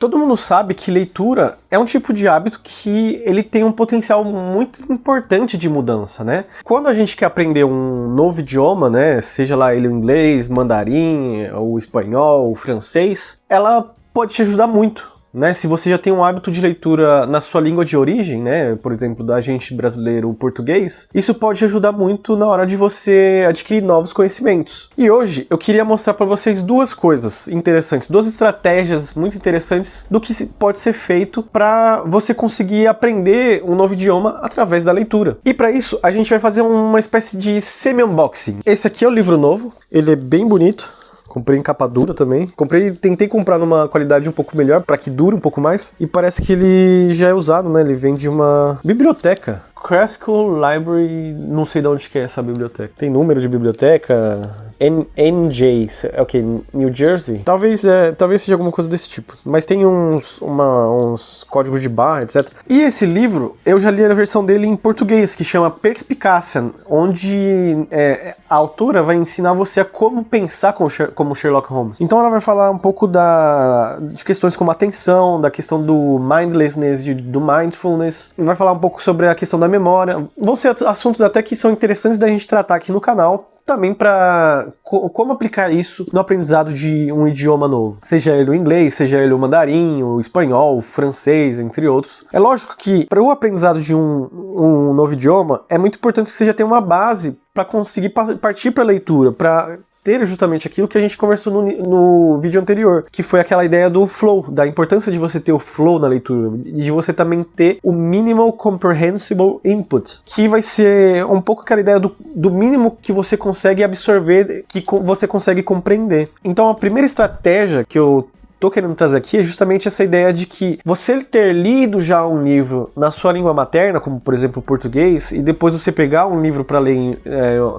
Todo mundo sabe que leitura é um tipo de hábito que ele tem um potencial muito importante de mudança, né? Quando a gente quer aprender um novo idioma, né, seja lá ele o inglês, mandarim, o espanhol, o francês, ela pode te ajudar muito. Né, se você já tem um hábito de leitura na sua língua de origem, né, por exemplo, da gente brasileiro, o português, isso pode ajudar muito na hora de você adquirir novos conhecimentos. E hoje eu queria mostrar para vocês duas coisas interessantes, duas estratégias muito interessantes do que pode ser feito para você conseguir aprender um novo idioma através da leitura. E para isso a gente vai fazer uma espécie de semi-unboxing. Esse aqui é o livro novo, ele é bem bonito. Comprei em capa dura também. Tentei comprar numa qualidade um pouco melhor, para que dure um pouco mais. E parece que ele já é usado, né? Ele vem de uma biblioteca. Craskell Library, não sei de onde que é essa biblioteca. Tem número de biblioteca... NJ, é o que? New Jersey? Talvez seja alguma coisa desse tipo. Mas tem uns códigos de barra, etc. E esse livro, eu já li a versão dele em português, que chama Perspicácia, onde a autora vai ensinar você a como pensar como Sherlock Holmes. Então ela vai falar um pouco de questões como atenção, da questão do mindlessness, do mindfulness, e vai falar um pouco sobre a questão da memória. Vão ser assuntos até que são interessantes da gente tratar aqui no canal, também para como aplicar isso no aprendizado de um idioma novo. Seja ele o inglês, seja ele o mandarim, o espanhol, o francês, entre outros. É lógico que para o aprendizado de um novo idioma, é muito importante que você já tenha uma base para conseguir partir para a leitura, para ter justamente aquilo que a gente conversou no vídeo anterior, que foi aquela ideia do flow, da importância de você ter o flow na leitura, e de você também ter o minimal comprehensible input, que vai ser um pouco aquela ideia do mínimo que você consegue absorver, que você consegue compreender. Então a primeira estratégia que eu tô querendo trazer aqui é justamente essa ideia de que você ter lido já um livro na sua língua materna, como por exemplo o português, e depois você pegar um livro para ler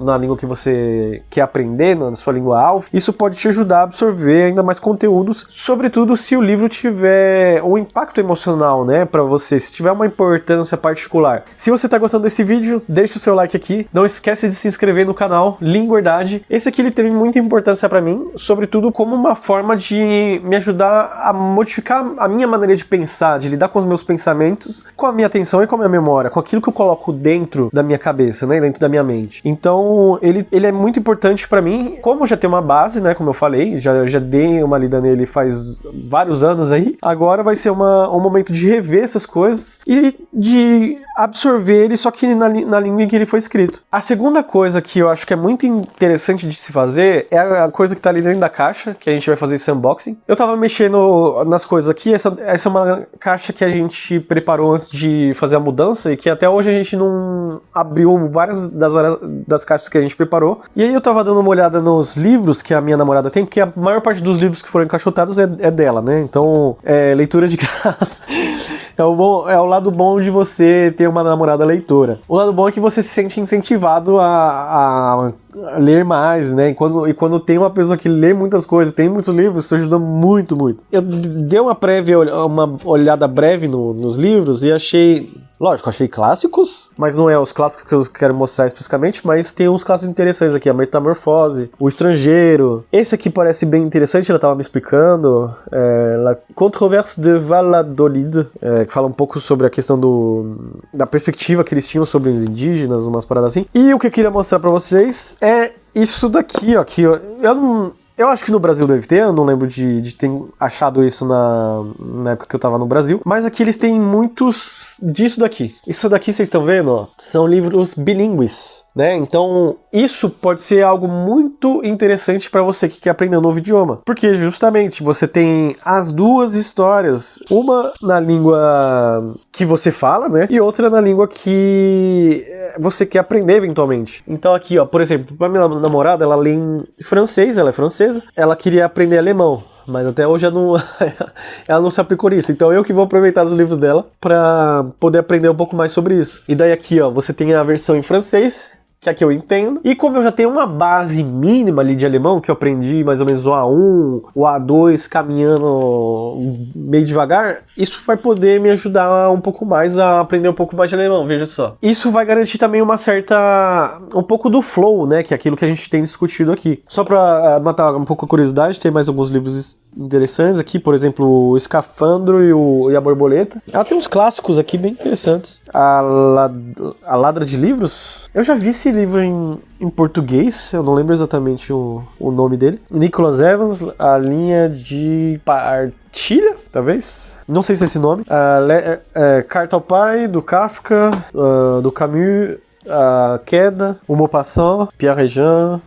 na língua que você quer aprender, na sua língua alvo, isso pode te ajudar a absorver ainda mais conteúdos, sobretudo se o livro tiver um impacto emocional, né, para você, se tiver uma importância particular. Se você tá gostando desse vídeo, deixa o seu like aqui, não esquece de se inscrever no canal Linguardade. Esse aqui ele teve muita importância para mim, sobretudo como uma forma de me ajudar a modificar a minha maneira de pensar, de lidar com os meus pensamentos, com a minha atenção e com a minha memória, com aquilo que eu coloco dentro da minha cabeça, né, dentro da minha mente. Então, ele é muito importante pra mim, como já tem uma base, né, como eu falei, já dei uma lida nele faz vários anos aí, agora vai ser um momento de rever essas coisas e de absorver ele, só que na língua em que ele foi escrito. A segunda coisa que eu acho que é muito interessante de se fazer é a coisa que tá ali dentro da caixa, que a gente vai fazer esse unboxing. Eu tava mexendo nas coisas aqui, essa é uma caixa que a gente preparou antes de fazer a mudança e que até hoje a gente não abriu várias das caixas que a gente preparou. E aí eu tava dando uma olhada nos livros que a minha namorada tem, porque a maior parte dos livros que foram encaixotados é dela, né? Então, leitura de graça. É o lado bom de você ter uma namorada leitora. O lado bom é que você se sente incentivado a ler mais, né? E quando tem uma pessoa que lê muitas coisas, tem muitos livros, isso ajuda muito, muito. Eu dei uma olhada breve nos livros e achei clássicos, mas não é os clássicos que eu quero mostrar especificamente, mas tem uns clássicos interessantes aqui, a Metamorfose, O Estrangeiro. Esse aqui parece bem interessante, ela estava me explicando, La Controverse de Valladolid, que fala um pouco sobre a questão da perspectiva que eles tinham sobre os indígenas, umas paradas assim. E o que eu queria mostrar pra vocês é isso daqui, ó, que eu acho que no Brasil deve ter, eu não lembro de ter achado isso na época que eu tava no Brasil, mas aqui eles têm muitos disso daqui. Isso daqui, vocês estão vendo, ó, são livros bilíngues, né? Então, isso pode ser algo muito interessante para você que quer aprender um novo idioma, porque justamente você tem as duas histórias, uma na língua que você fala, né? E outra na língua que você quer aprender eventualmente. Então aqui, ó, por exemplo, pra minha namorada, ela lê em francês, ela é francesa, ela queria aprender alemão, mas até hoje ela não se aplicou nisso. Então eu que vou aproveitar os livros dela para poder aprender um pouco mais sobre isso. E daí aqui, ó, você tem a versão em francês que é a que eu entendo. E como eu já tenho uma base mínima ali de alemão, que eu aprendi mais ou menos o A1, o A2 caminhando meio devagar, isso vai poder me ajudar um pouco mais a aprender um pouco mais de alemão, veja só. Isso vai garantir também um pouco do flow, né, que é aquilo que a gente tem discutido aqui. Só pra matar um pouco a curiosidade, tem mais alguns livros interessantes aqui, por exemplo, o Escafandro e a Borboleta. Ela tem uns clássicos aqui bem interessantes. A Ladra de Livros. Eu já vi esse livro em português, eu não lembro exatamente o nome dele. Nicholas Evans, A Linha de Partilha, talvez? Não sei se é esse nome. Carta ao Pai, do Kafka, do Camus, A Queda, O Maupassant, Pierre Jean.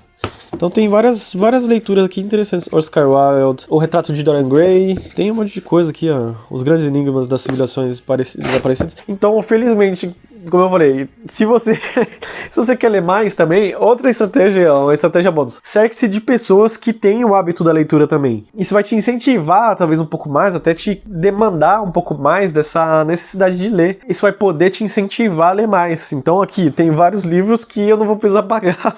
Então tem várias leituras aqui interessantes. Oscar Wilde, O Retrato de Dorian Gray. Tem um monte de coisa aqui, ó. Os Grandes Enigmas das Civilizações Desaparecidas. Então, felizmente, como eu falei, se você quer ler mais também, outra estratégia, uma estratégia bônus. Cerque-se de pessoas que têm o hábito da leitura também. Isso vai te incentivar, talvez um pouco mais, até te demandar um pouco mais dessa necessidade de ler. Isso vai poder te incentivar a ler mais. Então aqui, tem vários livros que eu não vou precisar pagar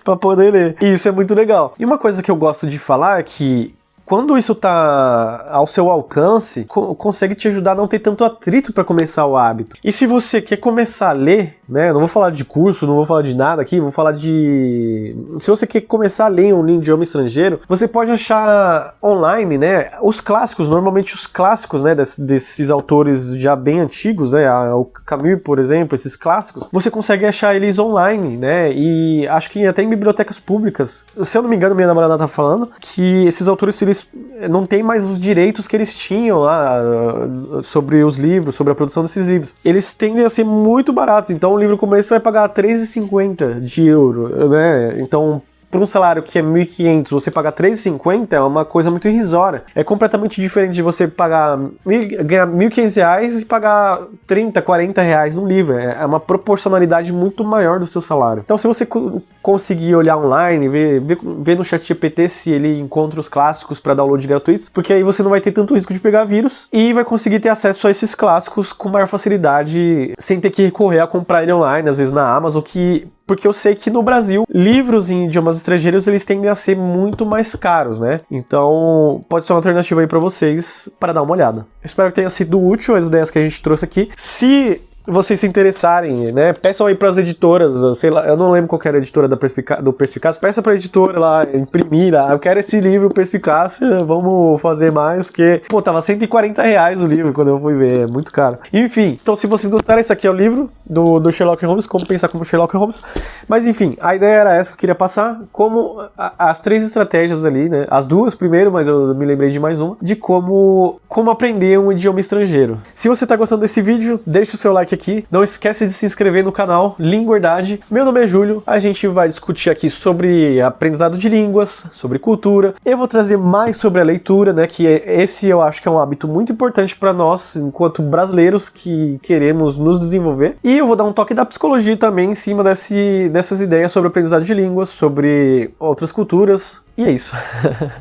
pra poder ler. E isso é muito legal. E uma coisa que eu gosto de falar é que quando isso tá ao seu alcance, consegue te ajudar a não ter tanto atrito para começar o hábito. E se você quer começar a ler, né, não vou falar de curso, não vou falar de nada aqui, vou falar de... Se você quer começar a ler um idioma estrangeiro, você pode achar online, né, os clássicos, normalmente os clássicos, né, desses autores já bem antigos, né, o Camus, por exemplo, esses clássicos, você consegue achar eles online, né, e acho que até em bibliotecas públicas. Se eu não me engano, minha namorada tá falando que esses autores, eles não têm mais os direitos que eles tinham lá sobre os livros, sobre a produção desses livros. Eles tendem a ser muito baratos, então o livro como esse vai pagar R$3,50 de euro, né? Então, por um salário que é 1.500, você pagar 3,50 é uma coisa muito irrisória. É completamente diferente de você ganhar 1.500 reais e pagar 30, 40 reais num livro. É uma proporcionalidade muito maior do seu salário. Então, se você conseguir olhar online, ver no ChatGPT se ele encontra os clássicos para download gratuitos, porque aí você não vai ter tanto risco de pegar vírus e vai conseguir ter acesso a esses clássicos com maior facilidade, sem ter que recorrer a comprar ele online, às vezes na Amazon, porque eu sei que no Brasil, livros em idiomas estrangeiros, eles tendem a ser muito mais caros, né? Então, pode ser uma alternativa aí pra vocês para dar uma olhada. Eu espero que tenha sido útil as ideias que a gente trouxe aqui. Se vocês se interessarem, né, peçam aí pras editoras, sei lá, eu não lembro qual era a editora do Perspicácia, peça pra editora lá, imprimir, eu quero esse livro Perspicácia, vamos fazer mais, porque, pô, tava R$140 o livro quando eu fui ver, é muito caro. Enfim, então se vocês gostaram, esse aqui é o livro do Sherlock Holmes, como pensar como Sherlock Holmes, mas enfim, a ideia era essa que eu queria passar, como as 3 estratégias ali, né, as 2 primeiro, mas eu me lembrei de mais uma, de como aprender um idioma estrangeiro. Se você tá gostando desse vídeo, deixa o seu like aqui, não esquece de se inscrever no canal Linguardade. Meu nome é Júlio, a gente vai discutir aqui sobre aprendizado de línguas, sobre cultura. Eu vou trazer mais sobre a leitura, né, que esse eu acho que é um hábito muito importante para nós, enquanto brasileiros que queremos nos desenvolver. E eu vou dar um toque da psicologia também em cima dessas ideias sobre aprendizado de línguas, sobre outras culturas. E é isso.